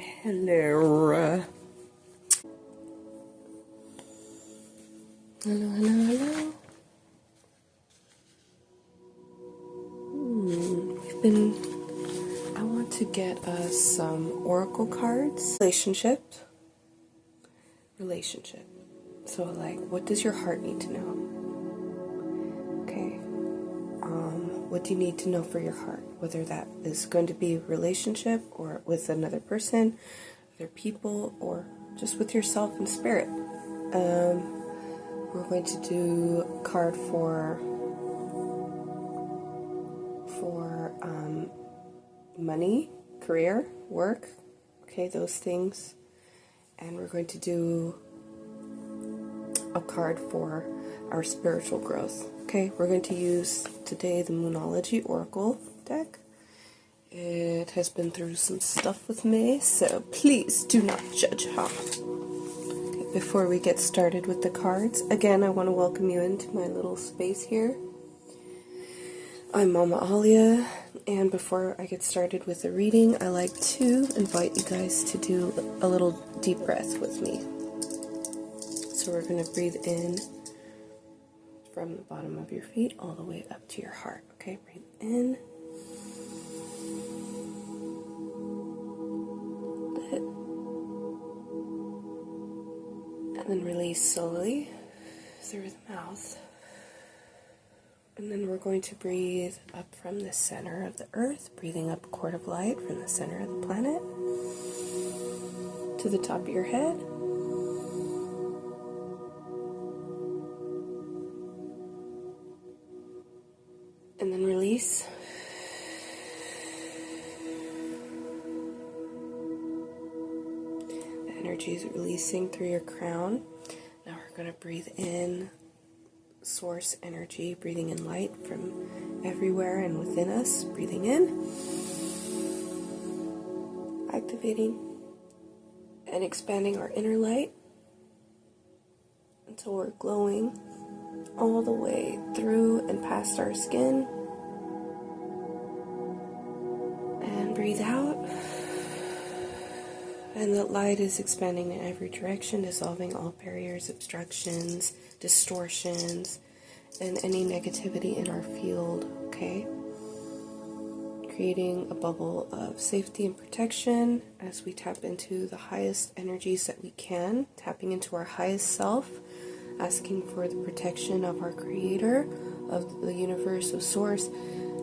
Hello. Hello, hello, hello. I want to get us some oracle cards. Relationship. So, like, what does your heart need to know? Okay. What do you need to know for your heart? Whether that is going to be a relationship or with another person, other people, or just with yourself and spirit. We're going to do a card for money, career, work, okay, those things. And we're going to do a card for our spiritual growth. Okay, we're going to use today the Moonology Oracle deck. It has been through some stuff with me, so please do not judge her. Okay, before we get started with the cards, again, I want to welcome you into my little space here. I'm Mama Alia, and before I get started with the reading, I like to invite you guys to do a little deep breath with me. So we're going to breathe in from the bottom of your feet all the way up to your heart. Okay, breathe in. Let. And then release slowly through the mouth. And then we're going to breathe up from the center of the earth, breathing up a cord of light from the center of the planet to the top of your head. And then release. The energy is releasing through your crown. Now we're going to breathe in source energy, breathing in light from everywhere and within us. Breathing in. Activating and expanding our inner light until we're glowing all the way through and past our skin. And breathe out. And that light is expanding in every direction, dissolving all barriers, obstructions, distortions, and any negativity in our field, okay? Creating a bubble of safety and protection as we tap into the highest energies that we can, tapping into our highest self, asking for the protection of our Creator, of the universe, of Source,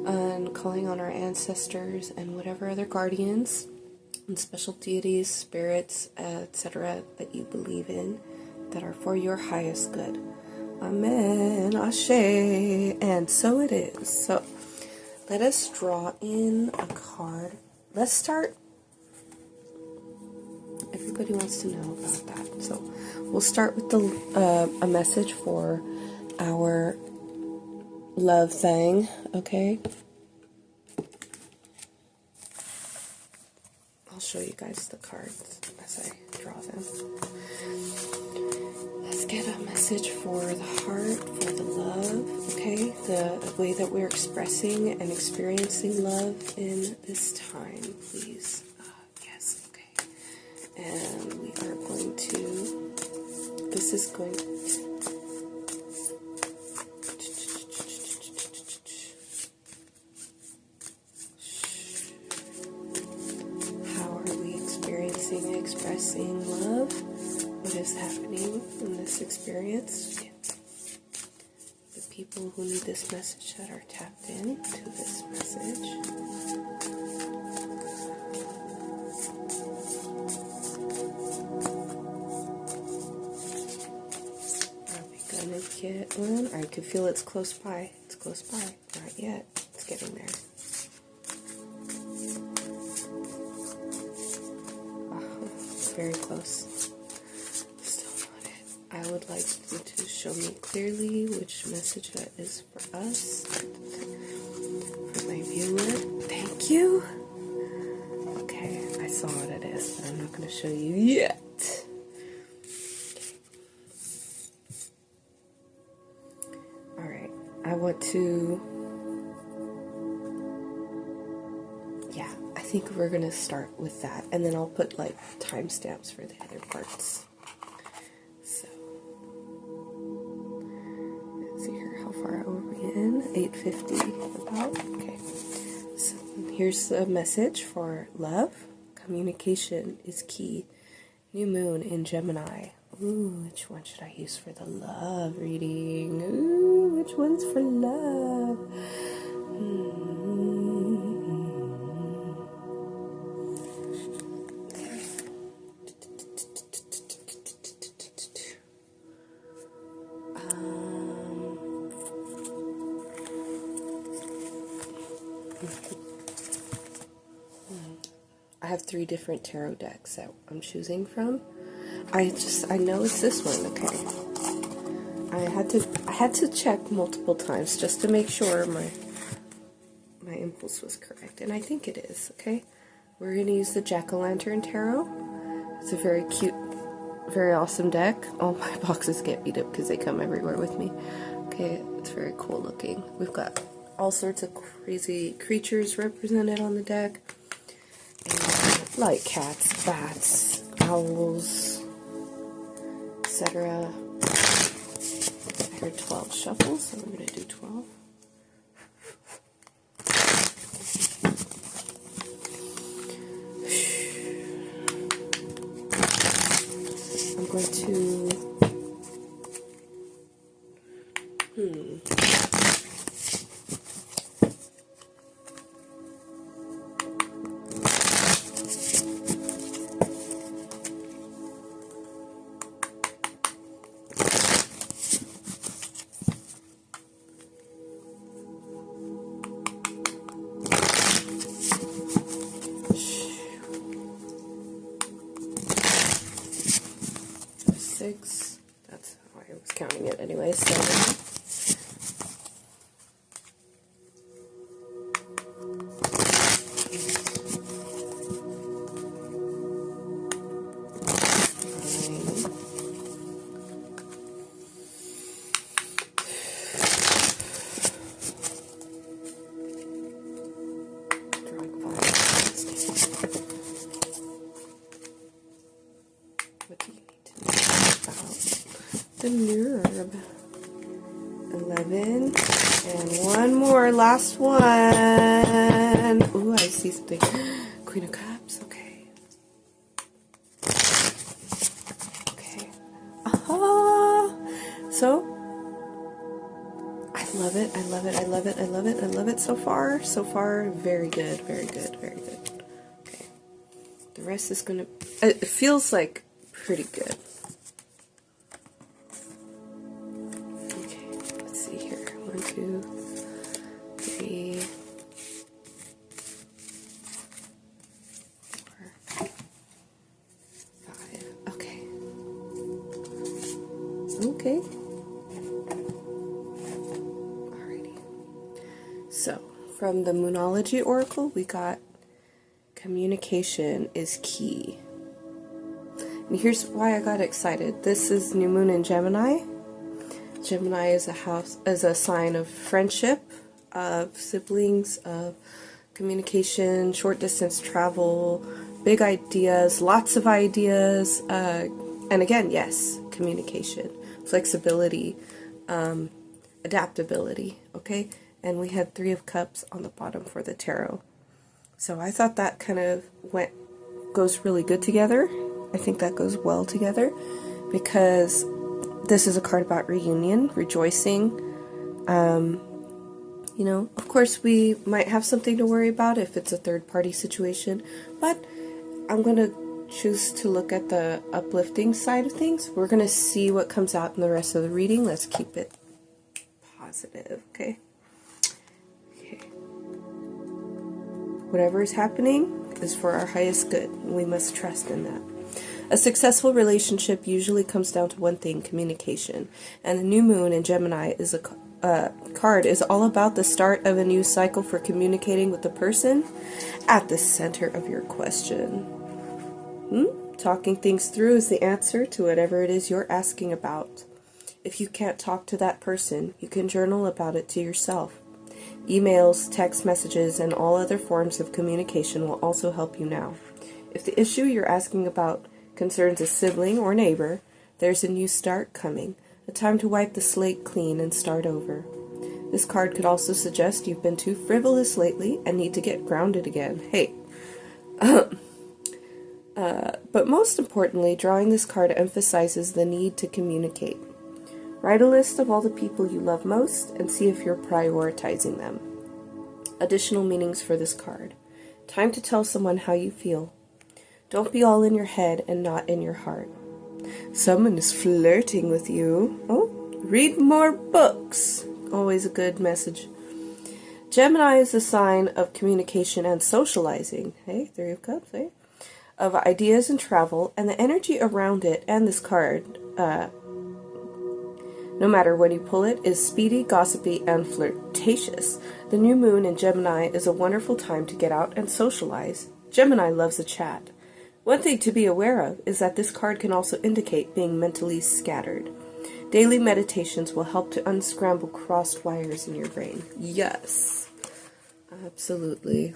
and calling on our ancestors and whatever other guardians and special deities, spirits, etc. that you believe in that are for your highest good. Amen, Ashe, and so it is. So let us draw in a card. Let's start. Everybody wants to know about that. So we'll start with a message for our love thing, okay? I'll show you guys the cards as I draw them. Let's get a message for the heart, for the love, okay? The way that we're expressing and experiencing love in this time, please. Yes, okay. And we are going to, this is going to, expressing love. What is happening in this experience? The people who need this message that are tapped in to this message. Are we gonna get one? I can feel it's close by. It's close by. Not yet. It's getting there. Very close. Still not it. I would like you to show me clearly which message that is for us, for my viewer. Thank you. Okay, I saw what it is, but I'm not going to show you yet. Alright, I want to, yeah, I think we're going to start with that, and then I'll put like timestamps for the other parts. So, let's see here, how far are we in? 8:50 about. Okay. So here's a message for love. Communication is key. New moon in Gemini. Ooh, which one should I use for the love reading? Ooh, which one's for love? I have 3 different tarot decks that I'm choosing from. I know it's this one, okay. I had to check multiple times just to make sure my impulse was correct, and I think it is, okay. We're going to use the Jack-o'-lantern tarot. It's a very cute, very awesome deck. All my boxes get beat up because they come everywhere with me. Okay, it's very cool looking. We've got all sorts of crazy creatures represented on the deck. And like cats, bats, owls, etc. I heard 12 shuffles, so I'm going to do 12. I'm going to... That's how I was counting it anyway. 7. The nerve. 11. And one more. Last one. Ooh, I see something. Queen of Cups. Okay. Okay. Aha! So, I love it. I love it. I love it. I love it. I love it so far. So far, very good. Very good. Very good. Okay. The rest is gonna... It feels like pretty good. Let's see here. 1, 2, 3, 4, 5. Okay. Okay. Alrighty. So, from the Moonology Oracle, we got communication is key. And here's why I got excited. This is new moon in Gemini. Gemini is a sign of friendship, of siblings, of communication, short distance travel, big ideas, lots of ideas, and again, yes, communication, flexibility, adaptability, okay? And we had 3 of Cups on the bottom for the tarot. So I thought that kind of goes really good together. I think that goes well together because this is a card about reunion, rejoicing. You know, of course we might have something to worry about if it's a third-party situation, but I'm going to choose to look at the uplifting side of things. We're going to see what comes out in the rest of the reading. Let's keep it positive, okay? Okay. Whatever is happening is for our highest good, and we must trust in that. A successful relationship usually comes down to one thing, communication. And the new moon in Gemini is card is all about the start of a new cycle for communicating with the person at the center of your question. Talking things through is the answer to whatever it is you're asking about. If you can't talk to that person, you can journal about it to yourself. Emails, text messages, and all other forms of communication will also help you now. If the issue you're asking about concerns a sibling or neighbor, there's a new start coming, a time to wipe the slate clean and start over. This card could also suggest you've been too frivolous lately and need to get grounded again. Hey. But most importantly, drawing this card emphasizes the need to communicate. Write a list of all the people you love most and see if you're prioritizing them. Additional meanings for this card. Time to tell someone how you feel. Don't be all in your head and not in your heart. Someone is flirting with you. Oh, read more books. Always a good message. Gemini is a sign of communication and socializing. Hey, Three of Cups, hey? Of ideas and travel, and the energy around it and this card, no matter when you pull it, is speedy, gossipy, and flirtatious. The new moon in Gemini is a wonderful time to get out and socialize. Gemini loves a chat. One thing to be aware of is that this card can also indicate being mentally scattered. Daily meditations will help to unscramble crossed wires in your brain. Yes, absolutely.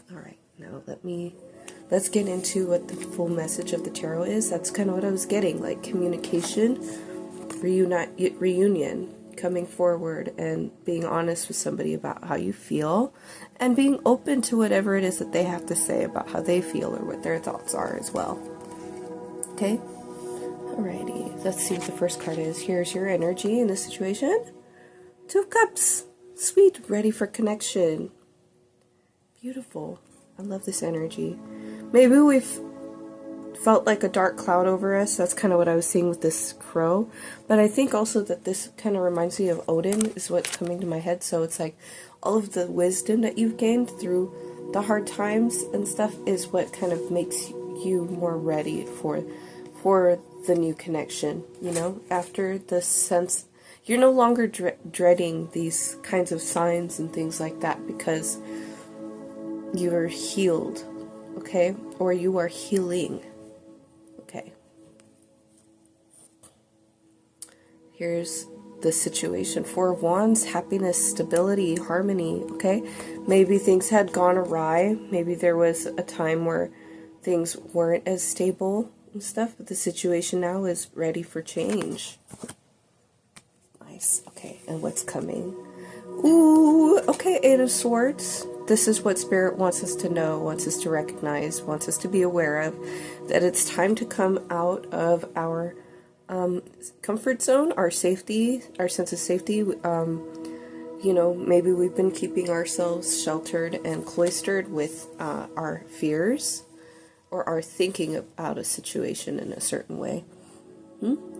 All right, now let's get into what the full message of the tarot is. That's kind of what I was getting, like communication, reunion, coming forward and being honest with somebody about how you feel and being open to whatever it is that they have to say about how they feel or what their thoughts are as well. Okay? Alrighty, let's see what the first card is. Here's your energy in this situation. Two of Cups. Sweet, ready for connection. Beautiful. I love this energy. Maybe we've felt like a dark cloud over us. That's kind of what I was seeing with this crow. But I think also that this kind of reminds me of Odin is what's coming to my head. So it's like all of the wisdom that you've gained through the hard times and stuff is what kind of makes you more ready for the new connection, you know, after the sense, you're no longer dreading these kinds of signs and things like that because you're healed, okay, or you are healing, okay. Here's the situation. Four of Wands, happiness, stability, harmony, okay. Maybe things had gone awry, maybe there was a time where things weren't as stable and stuff, but the situation now is ready for change. Nice. Okay, and what's coming? Ooh, okay, Eight of Swords. This is what Spirit wants us to know, wants us to recognize, wants us to be aware of, that it's time to come out of our comfort zone, our safety, our sense of safety. You know, maybe we've been keeping ourselves sheltered and cloistered with our fears, or are thinking about a situation in a certain way.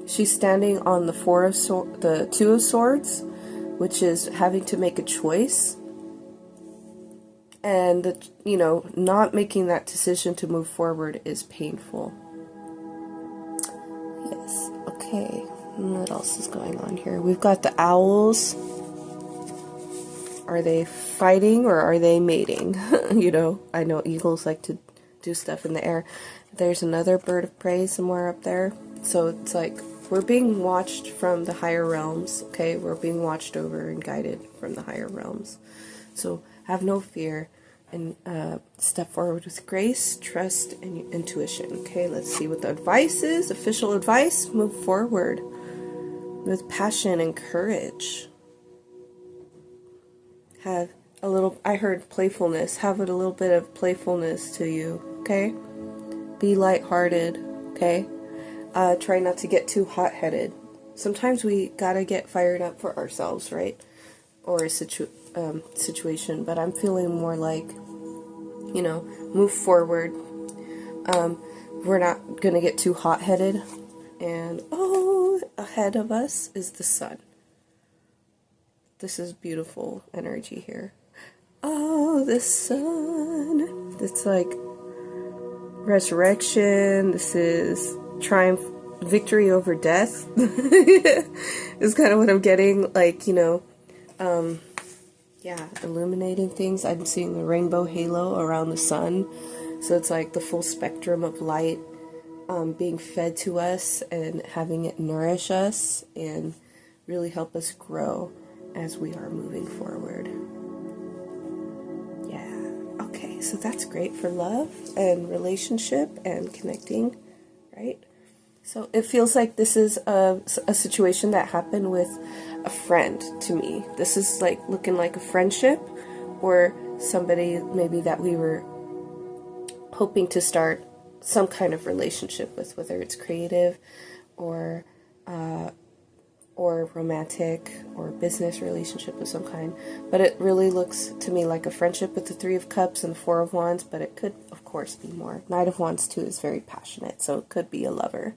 She's standing on the the Two of Swords, which is having to make a choice, and you know, not making that decision to move forward is painful. Yes. Okay. What else is going on here? We've got the owls. Are they fighting or are they mating? You know, I know eagles like to do stuff in the air. There's another bird of prey somewhere up there. So it's like we're being watched from the higher realms, okay? We're being watched over and guided from the higher realms. So have no fear and step forward with grace, trust, and intuition. Okay, let's see what the advice is. Official advice: move forward with passion and courage. Have a little, I heard playfulness. Have a little bit of playfulness to you, okay? Be lighthearted, okay? Try not to get too hot-headed. Sometimes we gotta get fired up for ourselves, right? Or a situation, but I'm feeling more like, you know, move forward. We're not gonna get too hot-headed. And, oh, ahead of us is the sun. This is beautiful energy here. Oh, the sun. It's like resurrection. This is triumph, victory over death. Is kind of what I'm getting. Like, you know, yeah, illuminating things. I'm seeing the rainbow halo around the sun. So it's like the full spectrum of light being fed to us and having it nourish us and really help us grow as we are moving forward. Okay, so that's great for love and relationship and connecting, right? So it feels like this is a situation that happened with a friend to me. This is like looking like a friendship or somebody maybe that we were hoping to start some kind of relationship with, whether it's creative or romantic or business relationship of some kind. But it really looks to me like a friendship with the Three of Cups and the Four of Wands, but it could, of course, be more. Knight of Wands, too, is very passionate, so it could be a lover.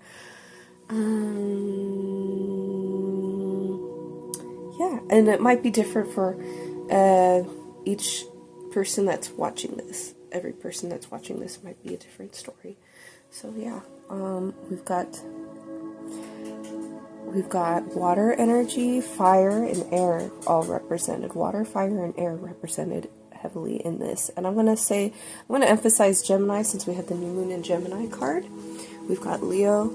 Yeah, and it might be different for each person that's watching this. Every person that's watching this might be a different story. So yeah, we've got water energy, fire, and air all represented. Water, fire, and air represented heavily in this. And I'm going to emphasize Gemini since we had the new moon in Gemini card. We've got Leo.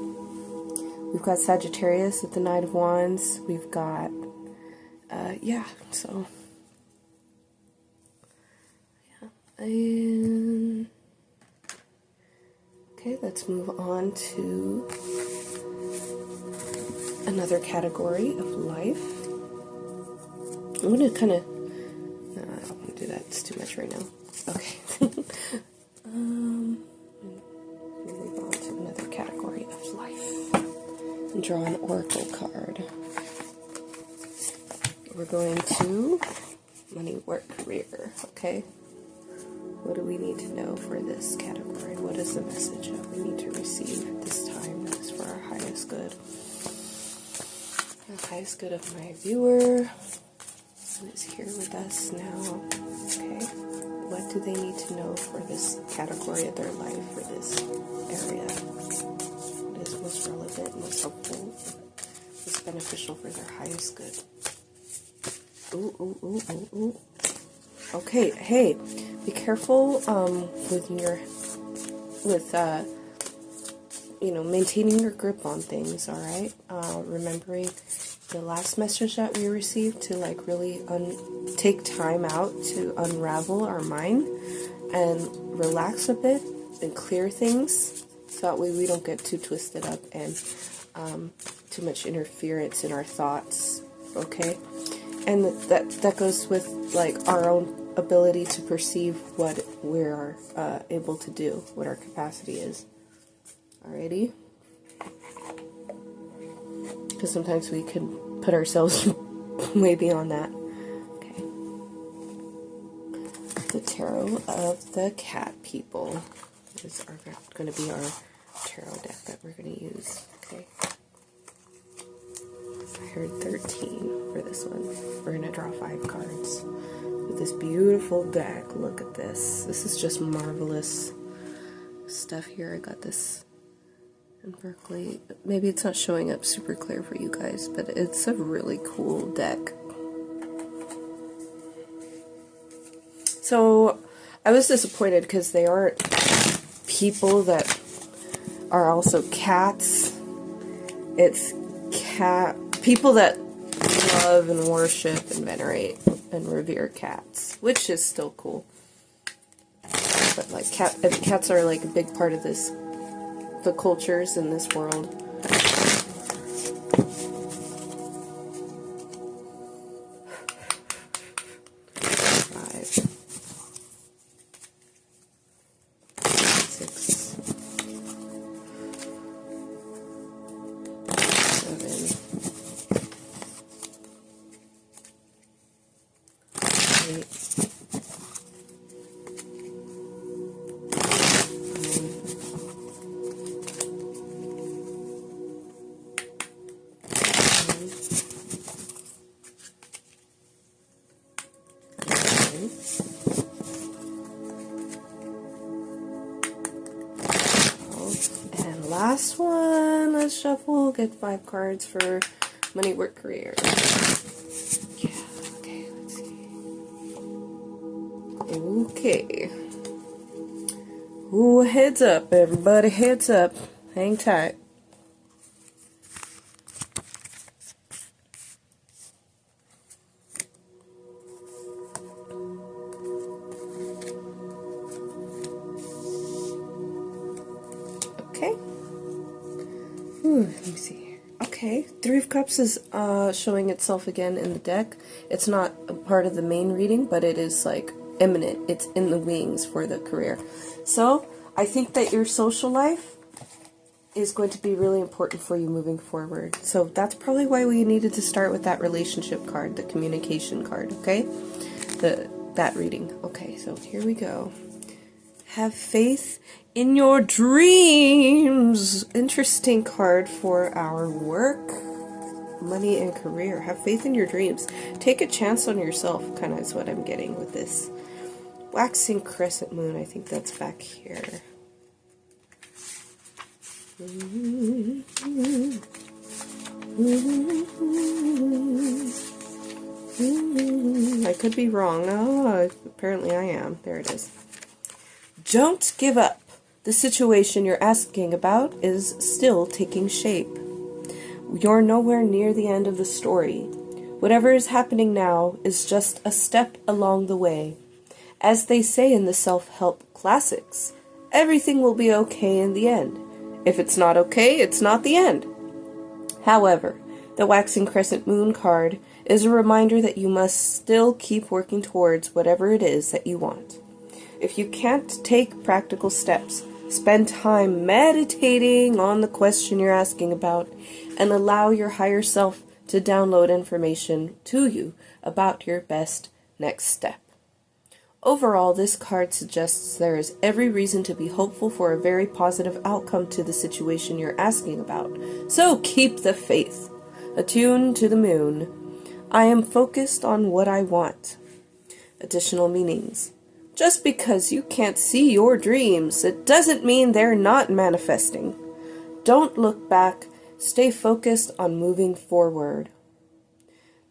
We've got Sagittarius with the Knight of Wands. We've got, so. Yeah. And, okay, let's move on to another category of life. I'm going to kind of, no, I don't want to do that, it's too much right now. Okay. Move on to another category of life. And draw an oracle card. We're going to money, work, career, okay? What do we need to know for this category? What is the message that we need to receive at this time that is for our highest good? The highest good of my viewer who is here with us now. Okay, what do they need to know for this category of their life, for this area? What is most relevant, most helpful, most beneficial for their highest good? Ooh. Okay, hey, be careful with maintaining your grip on things, all right? Remembering the last message that we received to like really take time out to unravel our mind and relax a bit and clear things so that way we don't get too twisted up and too much interference in our thoughts, okay? And that goes with like our own ability to perceive what we're able to do, what our capacity is. Alrighty? Because sometimes we can put ourselves way beyond that. Okay. The Tarot of the Cat People is going to be our tarot deck that we're going to use. Okay. I heard 13 for this one. We're going to draw 5 cards with this beautiful deck. Look at this. This is just marvelous stuff here. I got this in Berkeley. Maybe it's not showing up super clear for you guys, but it's a really cool deck. So I was disappointed because they aren't people that are also cats. It's people that love and worship and venerate and revere cats, which is still cool. But like cats are like a big part of the cultures in this world. And last one, let's shuffle, get 5 cards for money, work, career. Yeah, okay, let's see. Okay. Ooh, heads up, everybody, heads up. Hang tight. Let me see here. Okay, Three of Cups is showing itself again in the deck. It's not a part of the main reading, but it is like imminent. It's in the wings for the career. So I think that your social life is going to be really important for you moving forward. So that's probably why we needed to start with that relationship card, the communication card, okay? That reading. Okay, so here we go. Have faith in your dreams. Interesting card for our work, money, and career. Have faith in your dreams. Take a chance on yourself, kind of is what I'm getting with this. Waxing crescent moon, I think that's back here. I could be wrong. Oh, apparently I am. There it is. Don't give up. The situation you're asking about is still taking shape. You're nowhere near the end of the story. Whatever is happening now is just a step along the way. As they say in the self-help classics, everything will be okay in the end. If it's not okay, it's not the end. However, the Waxing Crescent Moon card is a reminder that you must still keep working towards whatever it is that you want. If you can't take practical steps, spend time meditating on the question you're asking about and allow your higher self to download information to you about your best next step. Overall, this card suggests there is every reason to be hopeful for a very positive outcome to the situation you're asking about. So keep the faith. Attuned to the moon. I am focused on what I want. Additional meanings. Just because you can't see your dreams, it doesn't mean they're not manifesting. Don't look back. Stay focused on moving forward.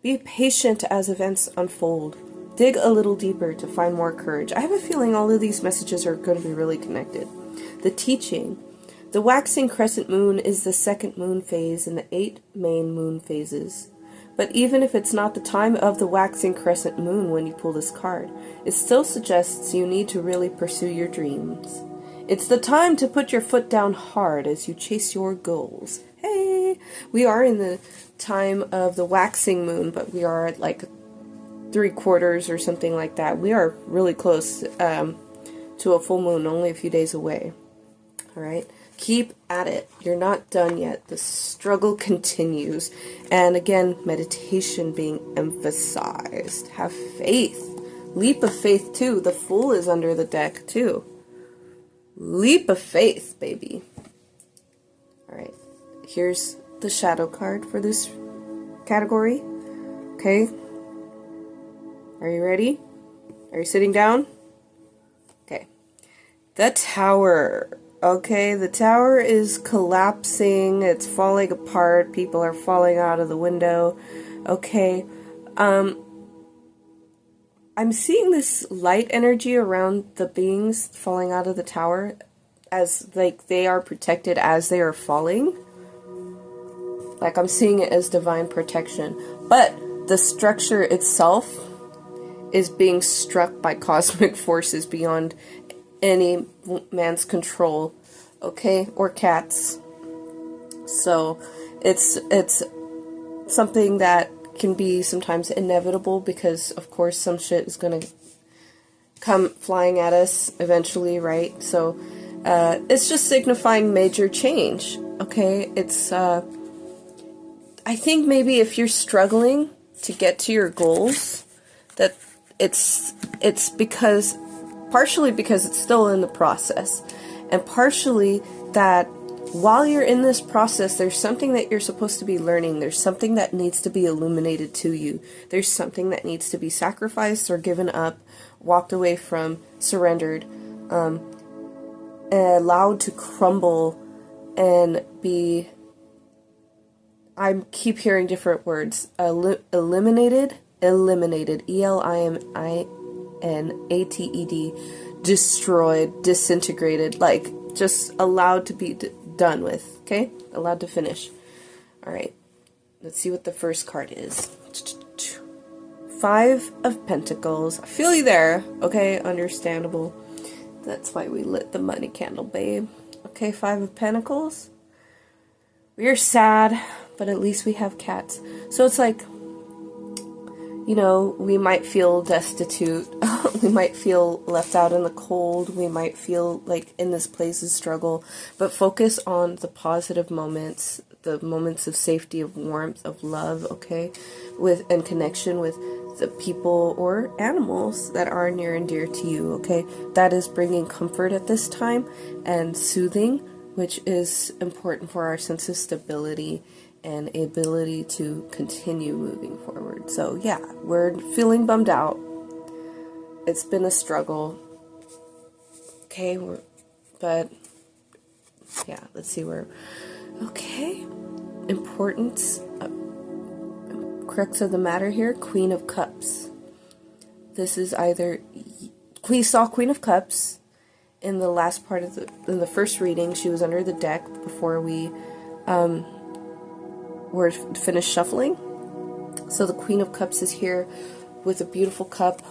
Be patient as events unfold. Dig a little deeper to find more courage. I have a feeling all of these messages are going to be really connected. The teaching. The waxing crescent moon is the second moon phase in the 8 main moon phases. But even if it's not the time of the waxing crescent moon when you pull this card, it still suggests you need to really pursue your dreams. It's the time to put your foot down hard as you chase your goals. Hey! We are in the time of the waxing moon, but we are at like 3/4 or something like that. We are really close to a full moon, only a few days away. Alright? Keep at it. You're not done yet. The struggle continues. And again, meditation being emphasized. Have faith. Leap of faith too. The Fool is under the deck too. Leap of faith, baby. Alright. Here's the shadow card for this category. Okay. Are you ready? Are you sitting down? Okay. The Tower. Okay, the tower is collapsing. It's falling apart. People are falling out of the window. Okay. I'm seeing this light energy around the beings falling out of the tower as like they are protected as they are falling. Like I'm seeing it as divine protection. But the structure itself is being struck by cosmic forces beyond any man's control, okay, or cats. So it's something that can be sometimes inevitable because of course some shit is gonna come flying at us eventually, right? So it's just signifying major change, okay? It's I think maybe if you're struggling to get to your goals, that it's because partially because it's still in the process, and partially that while you're in this process, there's something that you're supposed to be learning. There's something that needs to be illuminated to you. There's something that needs to be sacrificed or given up, walked away from, surrendered, allowed to crumble and be, I keep hearing different words, eliminated, E-L-I-M-I-N-A-T-E-D, destroyed, disintegrated, like just allowed to be done with, okay? Allowed to finish. Alright, let's see what the first card is. 5 of Pentacles. I feel you there, okay? Understandable. That's why we lit the money candle, babe. Okay, 5 of Pentacles. We are sad, but at least we have cats. So it's like, you know, we might feel destitute, we might feel left out in the cold, we might feel like in this place of struggle, but focus on the positive moments, the moments of safety, of warmth, of love, okay, and connection with the people or animals that are near and dear to you, okay. That is bringing comfort at this time and soothing, which is important for our sense of stability and ability to continue moving forward. So yeah, we're feeling bummed out. It's been a struggle. Okay, but yeah, let's see where. Okay, importance, crux of the matter here, Queen of Cups. This is either, we saw Queen of Cups in the last part of in the first reading. She was under the deck before we were finished shuffling. So the Queen of Cups is here with a beautiful cup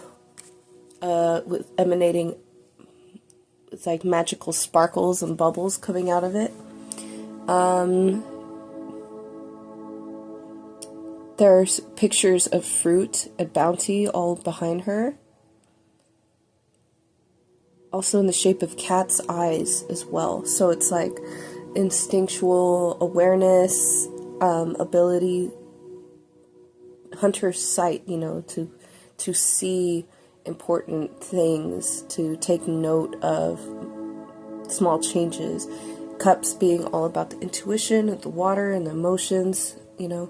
with emanating, it's like magical sparkles and bubbles coming out of it. There's pictures of fruit and bounty all behind her. Also in the shape of cat's eyes as well. So it's like instinctual awareness, ability, hunter's sight, you know, to see important things, to take note of small changes. Cups being all about the intuition of the water and the emotions, you know.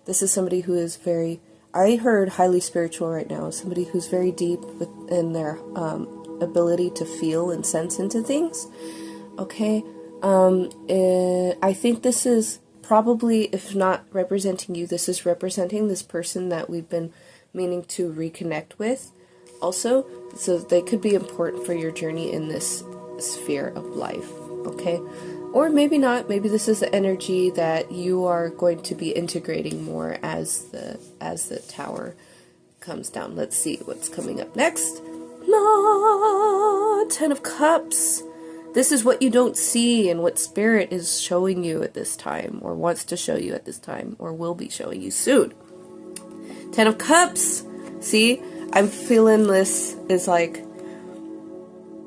This is somebody who is very, I heard highly spiritual right now, somebody who's very deep in their ability to feel and sense into things. Okay, I think this is probably, if not representing you, this is representing this person that we've been meaning to reconnect with also. So they could be important for your journey in this sphere of life, okay? Or maybe not. Maybe this is the energy that you are going to be integrating more as the tower comes down. Let's see what's coming up next. Ten of Cups. This is what you don't see and what Spirit is showing you at this time, or wants to show you at this time, or will be showing you soon. 10 of Cups. See, I'm feeling this is like,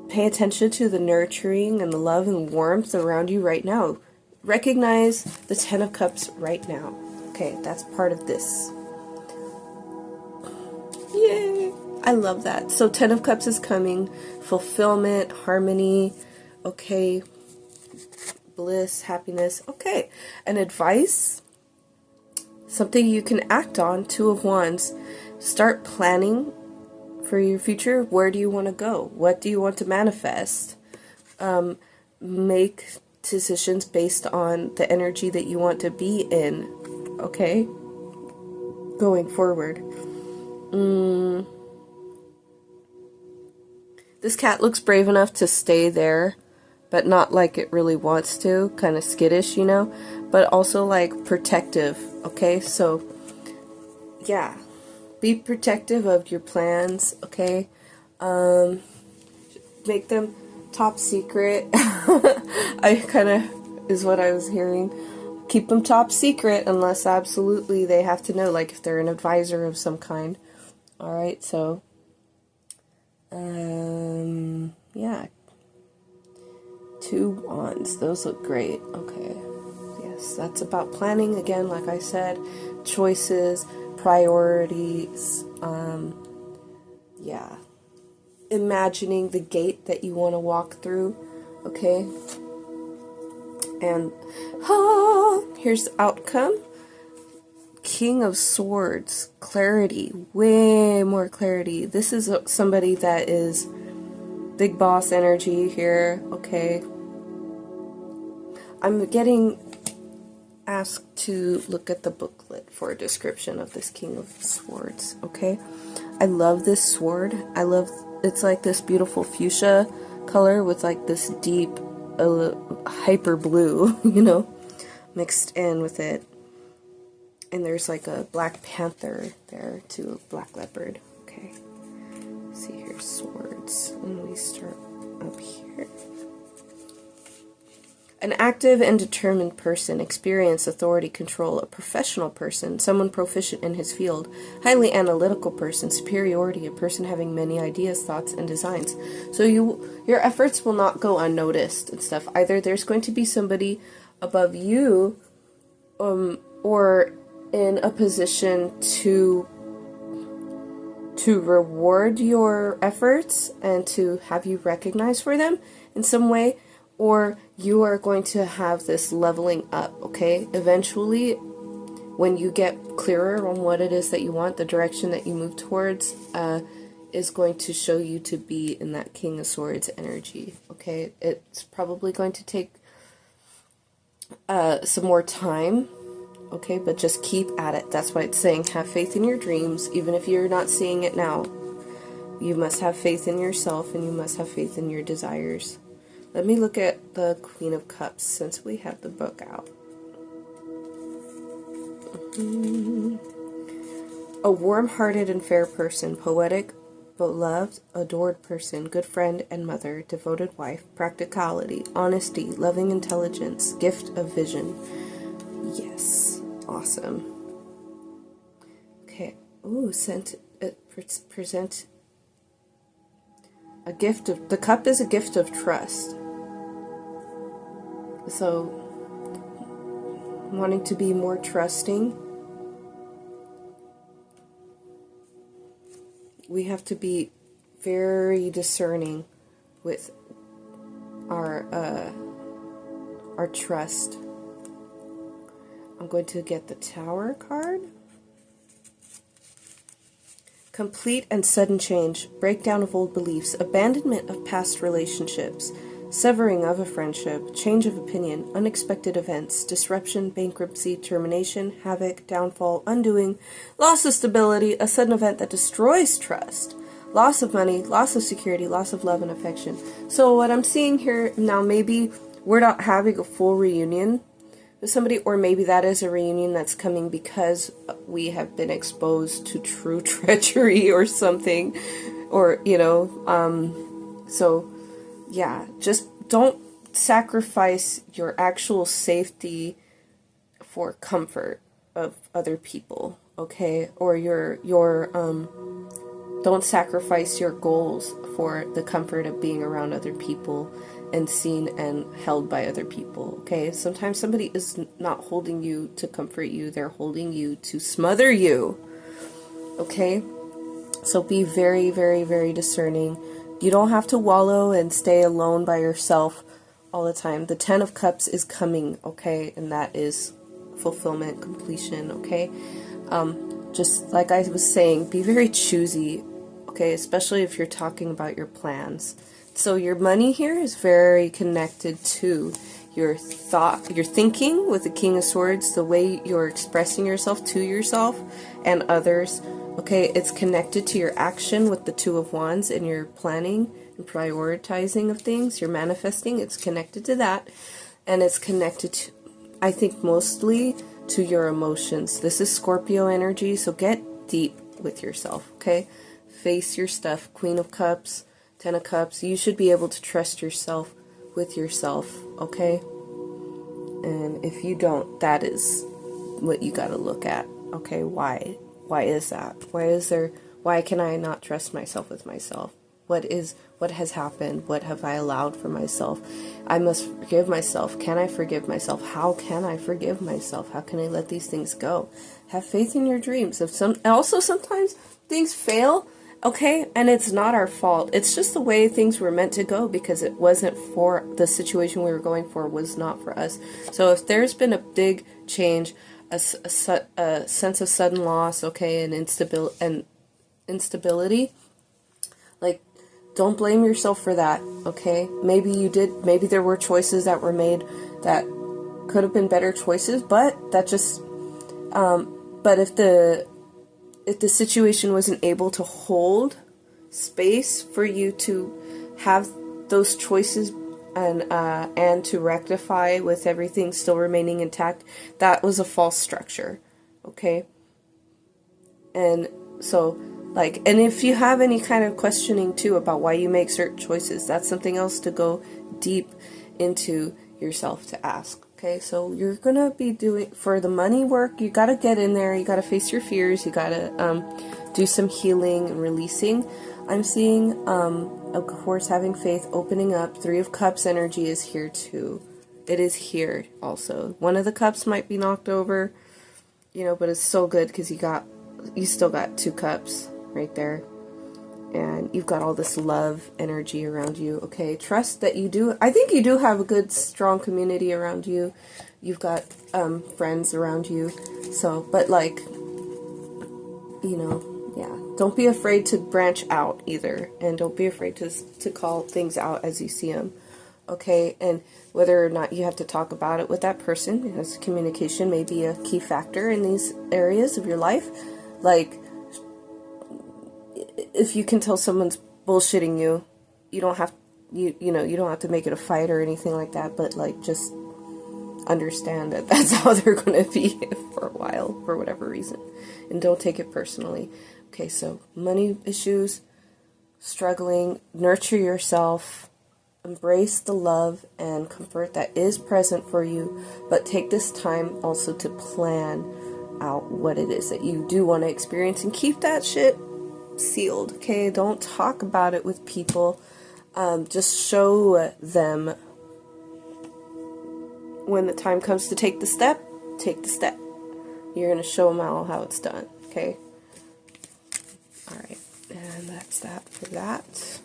pay attention to the nurturing and the love and warmth around you right now. Recognize the 10 of Cups right now. Okay, that's part of this. Yay! I love that. So 10 of Cups is coming. Fulfillment, harmony, okay, bliss, happiness, okay. And advice, something you can act on, 2 of Wands. Start planning for your future. Where do you want to go? What do you want to manifest? Make decisions based on the energy that you want to be in, okay, going forward. This cat looks brave enough to stay there, but not like it really wants to, kind of skittish, you know, but also like protective, okay? So yeah, be protective of your plans, okay? Make them top secret. I kind of is what I was hearing. Keep them top secret unless absolutely they have to know, like if they're an advisor of some kind. All right, so yeah, 2 Wands, those look great. Okay, yes, that's about planning again, like I said, choices, priorities, yeah, imagining the gate that you want to walk through, okay, and here's the outcome. King of Swords, clarity, way more clarity. This is somebody that is big boss energy here, okay. I'm getting asked to look at the booklet for a description of this King of Swords, okay. I love this sword. I love, it's like this beautiful fuchsia color with like this deep hyper blue, you know, mixed in with it. And there's like a black panther there too, a black leopard. Okay. Let's see here, swords. And we start up here. An active and determined person, experience, authority, control, a professional person, someone proficient in his field, highly analytical person, superiority, a person having many ideas, thoughts, and designs. So your efforts will not go unnoticed and stuff. Either there's going to be somebody above you, or in a position to reward your efforts and to have you recognized for them in some way, or you are going to have this leveling up, okay? Eventually, when you get clearer on what it is that you want, the direction that you move towards is going to show you to be in that King of Swords energy, okay? It's probably going to take some more time, okay? But just keep at it. That's why it's saying have faith in your dreams, even if you're not seeing it now. You must have faith in yourself, and you must have faith in your desires. Let me look at the Queen of Cups since we have the book out. A warm-hearted and fair person, poetic, beloved, adored person, good friend and mother, devoted wife, practicality, honesty, loving intelligence, gift of vision. Yes, awesome. Okay, ooh, present a gift of, the cup is a gift of trust. So, wanting to be more trusting, we have to be very discerning with our trust. I'm going to get the Tower card. Complete and sudden change, breakdown of old beliefs, abandonment of past relationships, severing of a friendship, change of opinion, unexpected events, disruption, bankruptcy, termination, havoc, downfall, undoing, loss of stability, a sudden event that destroys trust, loss of money, loss of security, loss of love and affection. So what I'm seeing here now, maybe we're not having a full reunion with somebody, or maybe that is a reunion that's coming because we have been exposed to true treachery or something, or, you know, so yeah, just don't sacrifice your actual safety for comfort of other people, okay? Or don't sacrifice your goals for the comfort of being around other people and seen and held by other people, okay? Sometimes somebody is not holding you to comfort you, they're holding you to smother you, okay? So be very, very, very discerning. You don't have to wallow and stay alone by yourself all the time. The Ten of Cups is coming, okay? And that is fulfillment, completion, okay? Just like I was saying, be very choosy, okay? Especially if you're talking about your plans. So your money here is very connected to your thought, your thinking with the King of Swords, the way you're expressing yourself to yourself and others. Okay, it's connected to your action with the Two of Wands and your planning and prioritizing of things, your manifesting. It's connected to that, and it's connected to, I think, mostly to your emotions. This is Scorpio energy, so get deep with yourself, okay? Face your stuff. Queen of Cups, Ten of Cups. You should be able to trust yourself with yourself, okay? And if you don't, that is what you got to look at, okay? Why? Why is that? Why can I not trust myself with myself? What has happened? What have I allowed for myself? I must forgive myself. Can I forgive myself? How can I forgive myself? How can I let these things go? Have faith in your dreams. Also sometimes things fail, okay? And it's not our fault. It's just the way things were meant to go because it wasn't for the situation we were going for, was not for us. So if there's been a big change, a sense of sudden loss, okay, and instability, like, don't blame yourself for that, okay? Maybe you did, maybe there were choices that were made that could have been better choices, but that just, but if the situation wasn't able to hold space for you to have those choices and to rectify with everything still remaining intact, that was a false structure, okay? And so, like, and if you have any kind of questioning too about why you make certain choices, that's something else to go deep into yourself to ask. Okay, so you're gonna be doing, for the money work, you gotta get in there, you gotta face your fears, you gotta do some healing and releasing. I'm seeing, of course, having faith, opening up. Three of Cups energy is here too. It is here also. One of the cups might be knocked over, you know, but it's so good because you still got 2 cups right there. And you've got all this love energy around you, okay? Trust that you do. I think you do have a good, strong community around you. You've got friends around you. So, but like, you know, yeah. Don't be afraid to branch out either. And don't be afraid to call things out as you see them, okay? And whether or not you have to talk about it with that person, because communication may be a key factor in these areas of your life. Like, if you can tell someone's bullshitting you, you don't have you don't have to make it a fight or anything like that, but like just understand that that's how they're going to be for a while for whatever reason, and don't take it personally. Okay, so money issues, struggling, nurture yourself, embrace the love and comfort that is present for you, but take this time also to plan out what it is that you do want to experience and keep that shit sealed, okay? Don't talk about it with people. Just show them when the time comes to take the step. Take the step. You're going to show them how it's done, okay? Alright, and that's that for that.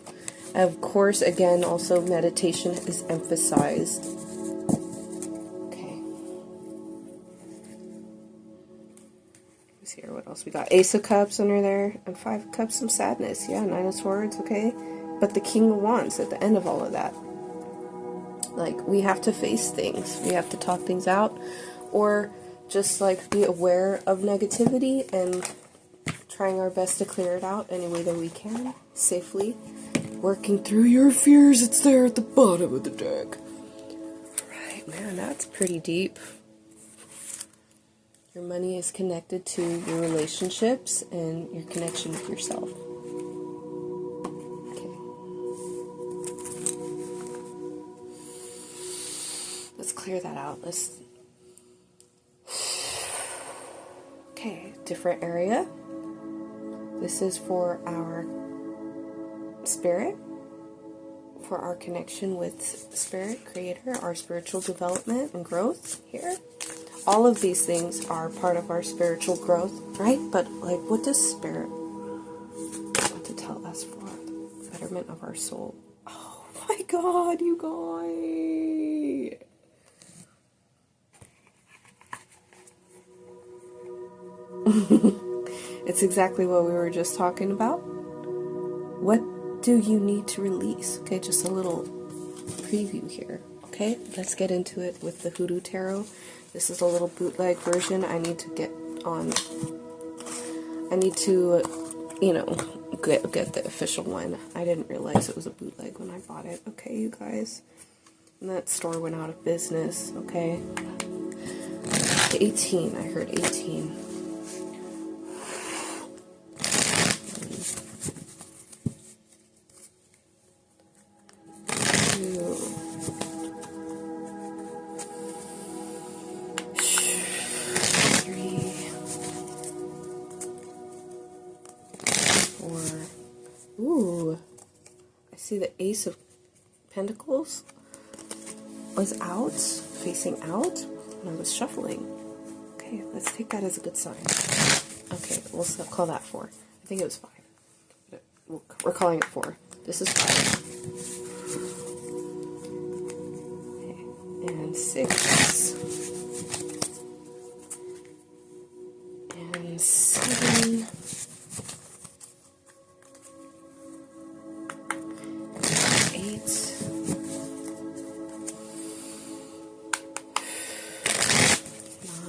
Of course, again, also meditation is emphasized. Here, what else we got? Ace of Cups under there, and 5 of Cups, some sadness. Yeah, 9 of Swords, okay? But the King of Wands at the end of all of that. Like, we have to face things. We have to talk things out, or just, like, be aware of negativity and trying our best to clear it out any way that we can, safely. Working through your fears, it's there at the bottom of the deck. Alright, man, that's pretty deep. Your money is connected to your relationships and your connection with yourself. Okay. Let's clear that out. Okay, different area. This is for our spirit, for our connection with Spirit, Creator, our spiritual development and growth here. All of these things are part of our spiritual growth, right? But, like, what does Spirit want to tell us for the betterment of our soul? Oh my God, you guys! It's exactly what we were just talking about. What do you need to release? Okay, just a little preview here. Okay, let's get into it with the Hoodoo Tarot. This is a little bootleg version. I need to get on. I need to, you know, get the official one. I didn't realize it was a bootleg when I bought it. Okay, you guys. And that store went out of business. Okay. 18. I heard 18. Ooh, I see the Ace of Pentacles was out, facing out, and I was shuffling. Okay, let's take that as a good sign. Okay, we'll call that 4. I think it was 5. But we're calling it 4. This is 5. Okay, and 6. And 7.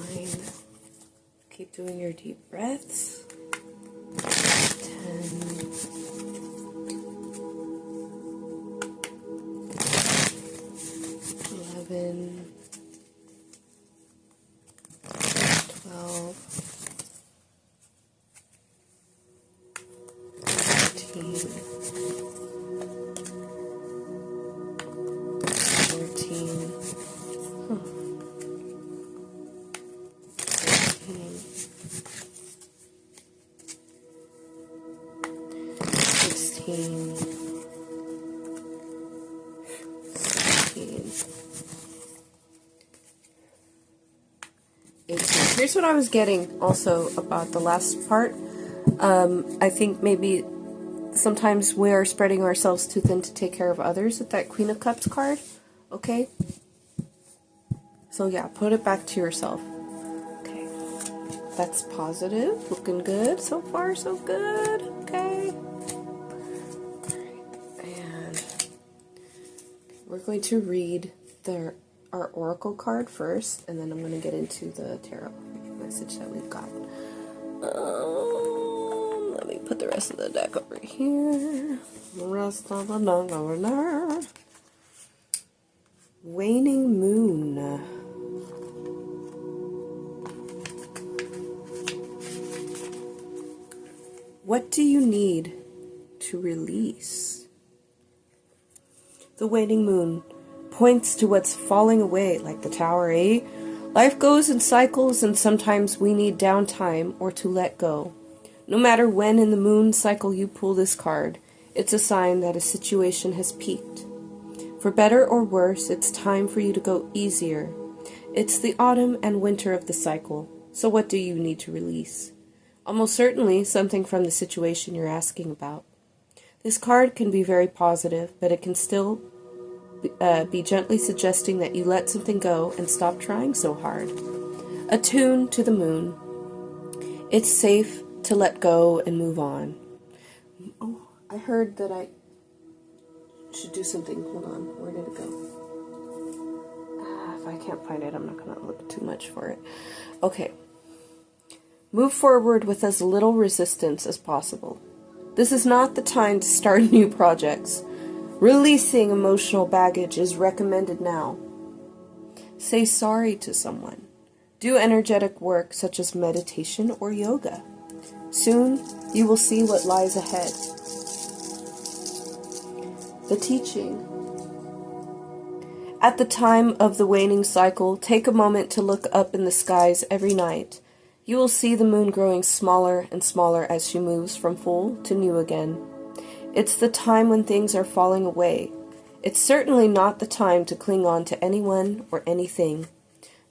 9. Keep doing your deep breaths. 10. 11. 12. 13. 14. 19. 18. Here's what I was getting also about the last part. I think maybe sometimes we are spreading ourselves too thin to take care of others with that Queen of Cups card. Okay? So yeah, put it back to yourself. Okay. That's positive. Looking good. So far, so good. Okay. And we're going to read our oracle card first, and then I'm going to get into the tarot message that we've got. Let me put the rest of the deck over here. The rest of the deck over there. Waning Moon. What do you need to release? The waning moon points to what's falling away, like the Tower, eh? Life goes in cycles, and sometimes we need downtime or to let go. No matter when in the moon cycle you pull this card, it's a sign that a situation has peaked. For better or worse, it's time for you to go easier. It's the autumn and winter of the cycle, so what do you need to release? Almost certainly something from the situation you're asking about. This card can be very positive, but it can still be gently suggesting that you let something go and stop trying so hard. Attune to the moon. It's safe to let go and move on. Oh, I heard that I should do something. Hold on, where did it go? If I can't find it, I'm not going to look too much for it. Okay. Move forward with as little resistance as possible. This is not the time to start new projects. Releasing emotional baggage is recommended now. Say sorry to someone. Do energetic work such as meditation or yoga. Soon, you will see what lies ahead. The teaching. At the time of the waning cycle, take a moment to look up in the skies every night. You will see the moon growing smaller and smaller as she moves from full to new again. It's the time when things are falling away. It's certainly not the time to cling on to anyone or anything.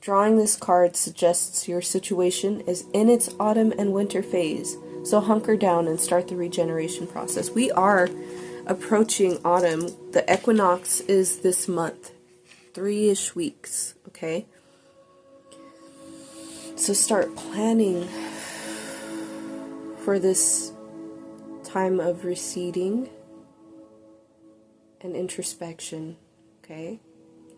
Drawing this card suggests your situation is in its autumn and winter phase, so hunker down and start the regeneration process. We are approaching autumn. The equinox is this month, 3-ish weeks, okay? So start planning for this time of receding and introspection, okay?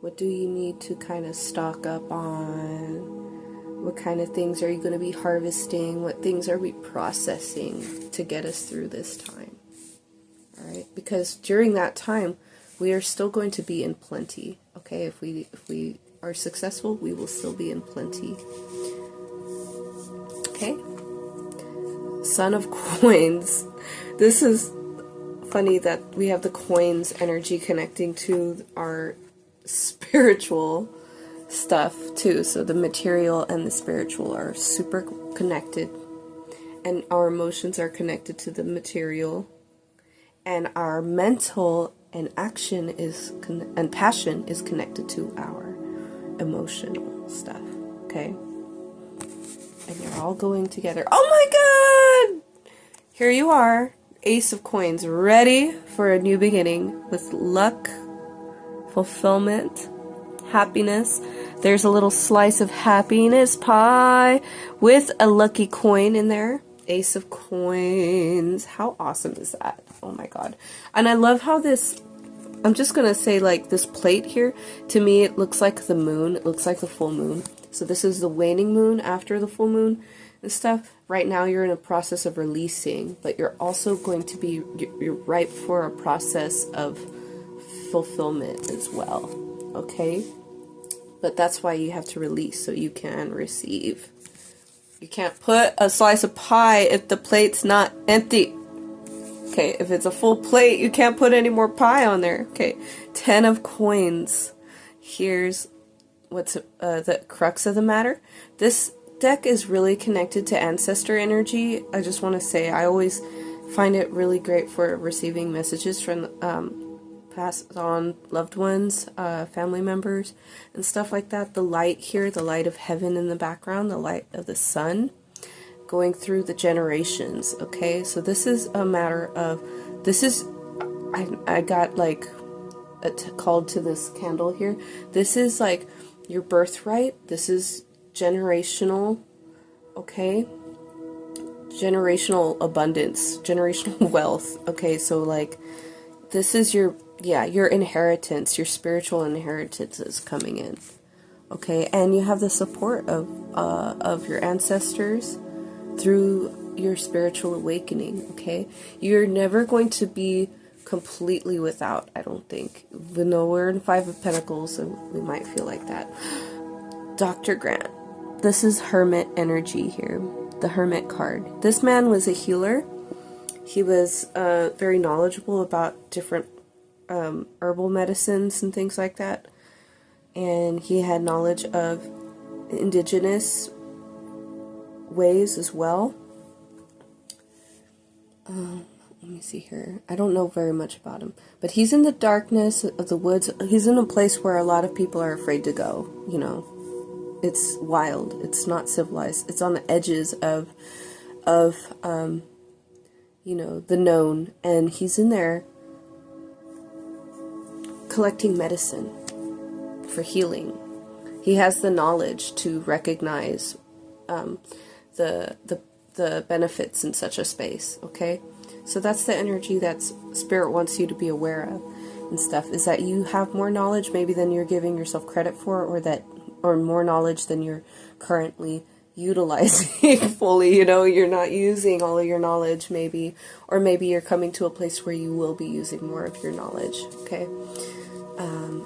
What do you need to kind of stock up on? What kind of things are you going to be harvesting? What things are we processing to get us through this time? All right? Because during that time, we are still going to be in plenty, okay? If we are successful, we will still be in plenty. Okay? Son of Coins. This is funny that we have the coins energy connecting to our spiritual stuff too. So the material and the spiritual are super connected. And our emotions are connected to the material. And our mental and action and passion is connected to our emotional stuff. Okay? And you're all going together. Oh my god! Here you are, Ace of Coins, ready for a new beginning with luck, fulfillment, happiness. There's a little slice of happiness pie with a lucky coin in there. Ace of Coins. How awesome is that? Oh my god. And I love how this, I'm just going to say like this plate here, to me it looks like the moon. It looks like the full moon. So this is the waning moon after the full moon and stuff. Right now you're in a process of releasing, but you're also going to be, you're ripe for a process of fulfillment as well. Okay? But that's why you have to release so you can receive. You can't put a slice of pie if the plate's not empty. Okay, if it's a full plate, you can't put any more pie on there. Okay, 10 of Coins. Here's what's the crux of the matter. This deck is really connected to ancestor energy. I just want to say I always find it really great for receiving messages from passed on loved ones, family members, and stuff like that. The light here, the light of heaven in the background, the light of the sun, going through the generations, okay? So this is a matter of, this is, I got like called to this candle here. This is like your birthright. This is generational, okay? Generational abundance, generational wealth, okay? So like, this is your, yeah, your inheritance, your spiritual inheritance is coming in, okay? And you have the support of your ancestors through your spiritual awakening, okay? You're never going to be completely without, I don't think. We know we're in Five of Pentacles, so we might feel like that. Dr. Grant, this is Hermit energy here, the Hermit card. This man was a healer. He was very knowledgeable about different herbal medicines and things like that. And he had knowledge of indigenous ways as well. Let me see here. I don't know very much about him. But he's in the darkness of the woods. He's in a place where a lot of people are afraid to go, you know. It's wild. It's not civilized. It's on the edges of you know, the known. And he's in there collecting medicine for healing. He has the knowledge to recognize the benefits in such a space, okay? So that's the energy that Spirit wants you to be aware of and stuff, is that you have more knowledge maybe than you're giving yourself credit for, or more knowledge than you're currently utilizing fully, you know, you're not using all of your knowledge maybe, or maybe you're coming to a place where you will be using more of your knowledge, okay?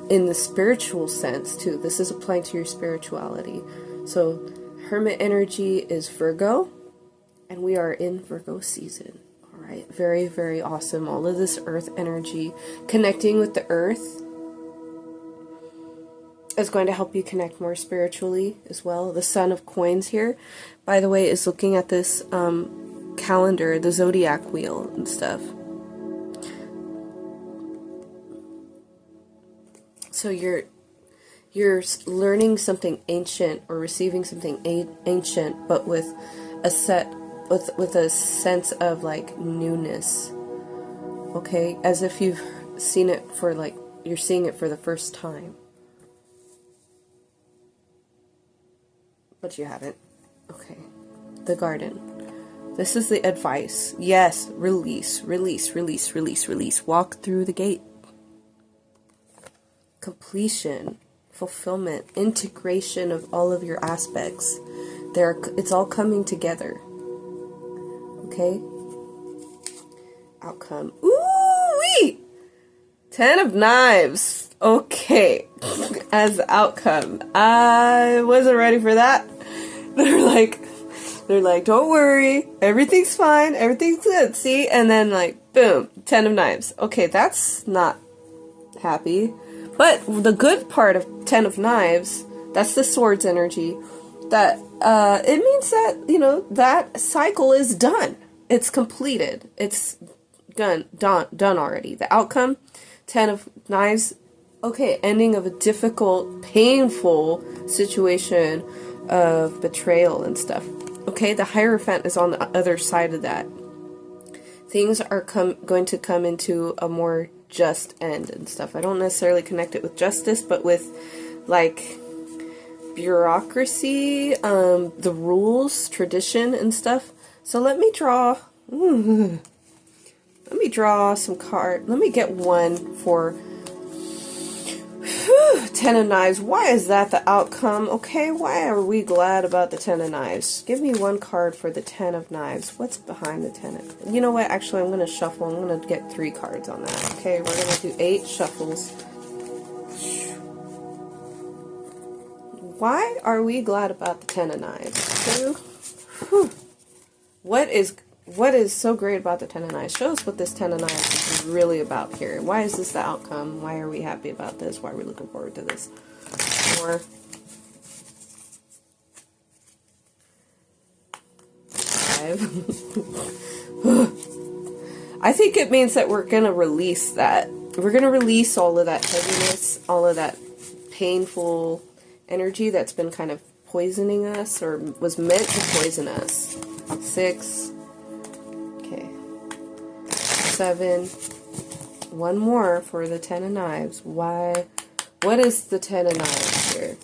In the spiritual sense too, this is applying to your spirituality. So Hermit energy is Virgo, and we are in Virgo season, all right? Very, very awesome. All of this earth energy, connecting with the earth, is going to help you connect more spiritually as well. The Son of Coins here, by the way, is looking at this calendar, the zodiac wheel and stuff. So you're learning something ancient or receiving something ancient, but with a sense of like newness. Okay, as if you've seen it for like you're seeing it for the first time. But you haven't. Okay. The Garden. This is the advice. Yes, release, release, release, release, release. Walk through the gate. Completion, fulfillment, integration of all of your aspects. It's all coming together. Okay? Outcome. Ooh-wee! 10 of Knives. Okay. As the outcome. I wasn't ready for that. They're like, don't worry. Everything's fine. Everything's good. See? And then like, boom. 10 of Knives. Okay, that's not happy. But the good part of 10 of Knives, that's the Swords energy, that it means that, you know, that cycle is done. It's completed. It's done already. The outcome, 10 of Knives, okay, ending of a difficult, painful situation of betrayal and stuff. Okay, the Hierophant is on the other side of that. Things are going to come into a more just end and stuff. I don't necessarily connect it with justice, but with like bureaucracy, the rules, tradition and stuff. So let me draw some cards. Let me get one for 10 of Knives. Why is that the outcome? Okay, why are we glad about the 10 of Knives? Give me one card for the 10 of Knives. What's behind the 10 of... You know what? Actually, I'm going to shuffle. I'm going to get 3 cards on that. Okay, we're going to do 8 shuffles. Why are we glad about the 10 of Knives? What is so great about the 10 of Knives? Show us what this 10 of Knives is really about here. Why is this the outcome? Why are we happy about this? Why are we looking forward to this? More. 5. I think it means that we're going to release that we're going to release all of that heaviness, all of that painful energy that's been kind of poisoning us or was meant to poison us. 6. Okay. 7. One more for the 10 of Knives. Why? What is the 10 of Knives here?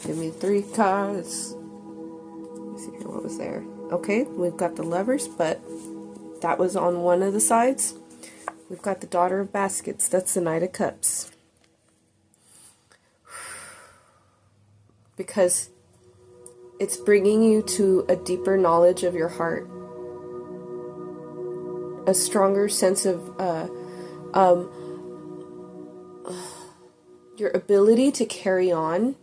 Give me 3 cards. Let me see here. What was there? Okay, we've got the Lovers, but that was on one of the sides. We've got the Daughter of Baskets. That's the Knight of Cups. Because it's bringing you to a deeper knowledge of your heart. A stronger sense of your ability to carry on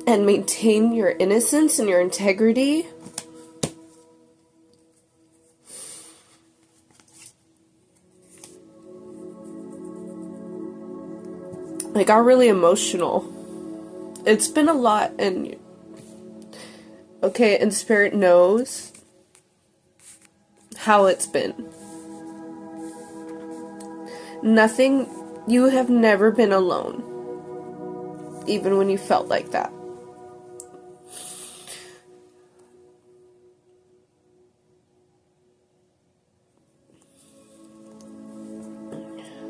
and maintain your innocence and your integrity. I got really emotional. It's been a lot, and okay, and Spirit knows how it's been. Nothing, you have never been alone, even when you felt like that.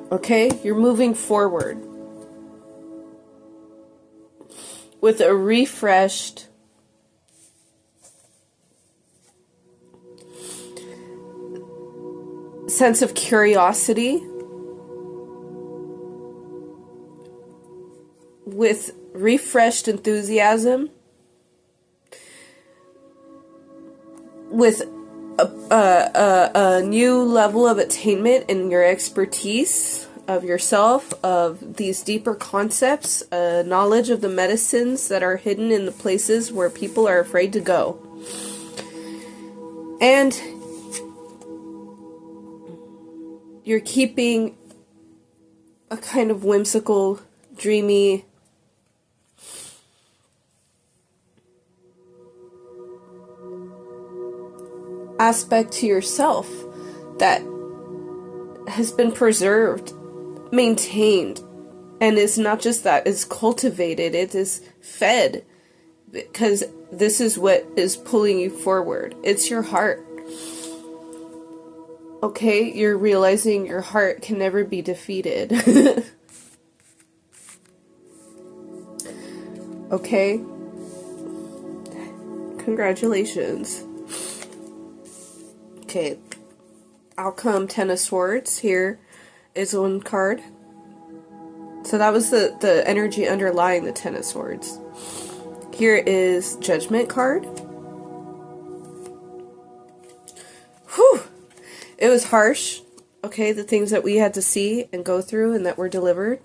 Okay, you're moving forward with a refreshed sense of curiosity, with refreshed enthusiasm, with a new level of attainment in your expertise of yourself, of these deeper concepts, knowledge of the medicines that are hidden in the places where people are afraid to go. And you're keeping a kind of whimsical, dreamy aspect to yourself that has been preserved, maintained, and it's not just that, it's cultivated, it is fed, because this is what is pulling you forward. It's your heart. Okay, you're realizing your heart can never be defeated. Okay? Congratulations. Okay, outcome 10 of Swords. Here is one card. So that was the energy underlying the 10 of Swords. Here is Judgment card. Whew! It was harsh. Okay, the things that we had to see and go through and that were delivered.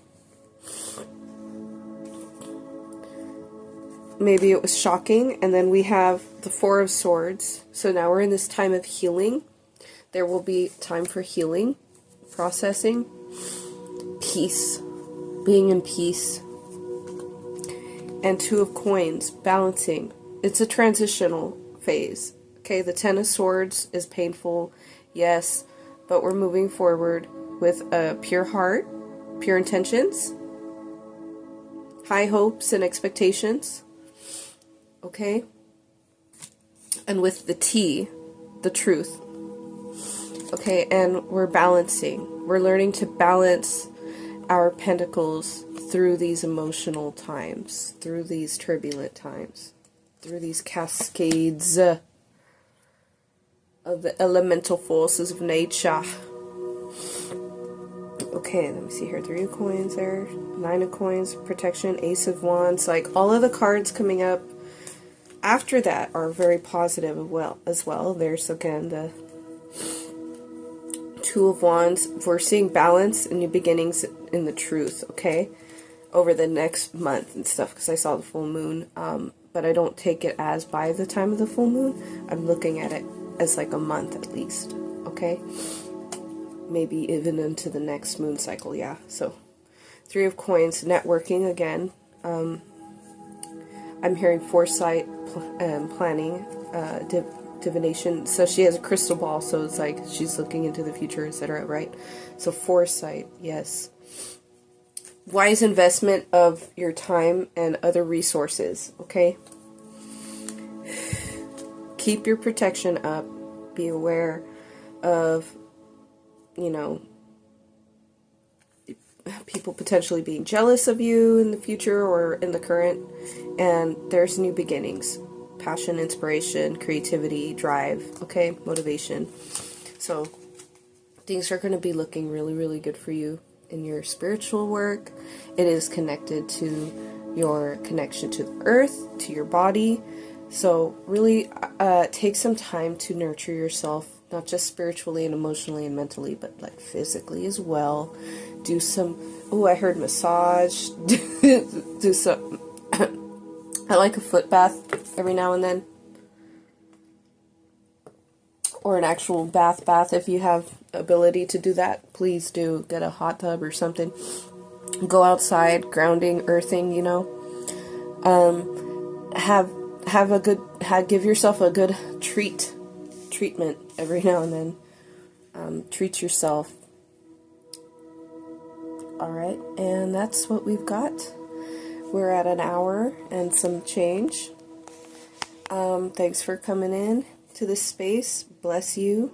Maybe it was shocking. And then we have the 4 of Swords. So now we're in this time of healing. There will be time for healing, processing, peace, being in peace. And 2 of Coins, balancing. It's a transitional phase. Okay, the 10 of Swords is painful, yes, but we're moving forward with a pure heart, pure intentions, high hopes and expectations. Okay? And with the T, the truth. Okay, and we're balancing. We're learning to balance our pentacles through these emotional times, through these turbulent times, through these cascades of the elemental forces of nature. Okay, let me see here. 3 of Coins there, 9 of Coins, protection, Ace of Wands. Like, all of the cards coming up after that are very positive as well. There's again the 2 of Wands. We're seeing balance and new beginnings in the truth, okay? Over the next month and stuff, because I saw the full moon. But I don't take it as by the time of the full moon. I'm looking at it as like a month at least, okay? Maybe even into the next moon cycle, yeah. So, 3 of Coins, networking again. I'm hearing foresight, planning, divination. So she has a crystal ball, so it's like she's looking into the future, etc., right? So foresight, yes. Wise investment of your time and other resources, okay? Keep your protection up. Be aware of, you know, people potentially being jealous of you in the future or in the current. And there's new beginnings. Passion, inspiration, creativity, drive, okay? Motivation. So things are going to be looking really, really good for you in your spiritual work. It is connected to your connection to the earth, to your body. So really take some time to nurture yourself, not just spiritually and emotionally and mentally, but like physically as well. Do some, oh, I heard massage. Do some, I like a foot bath every now and then. Or an actual bath if you have ability to do that. Please do get a hot tub or something. Go outside, grounding, earthing, you know. Give yourself a good treatment every now and then. Treat yourself. Alright, and that's what we've got. We're at an hour and some change. Thanks for coming in to this space. Bless you.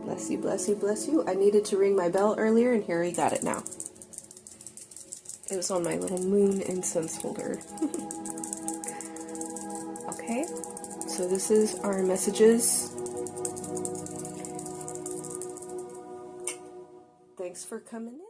Bless you, bless you, bless you. I needed to ring my bell earlier, and here we got it now. It was on my little moon incense holder. Okay, so this is our messages. Thanks for coming in.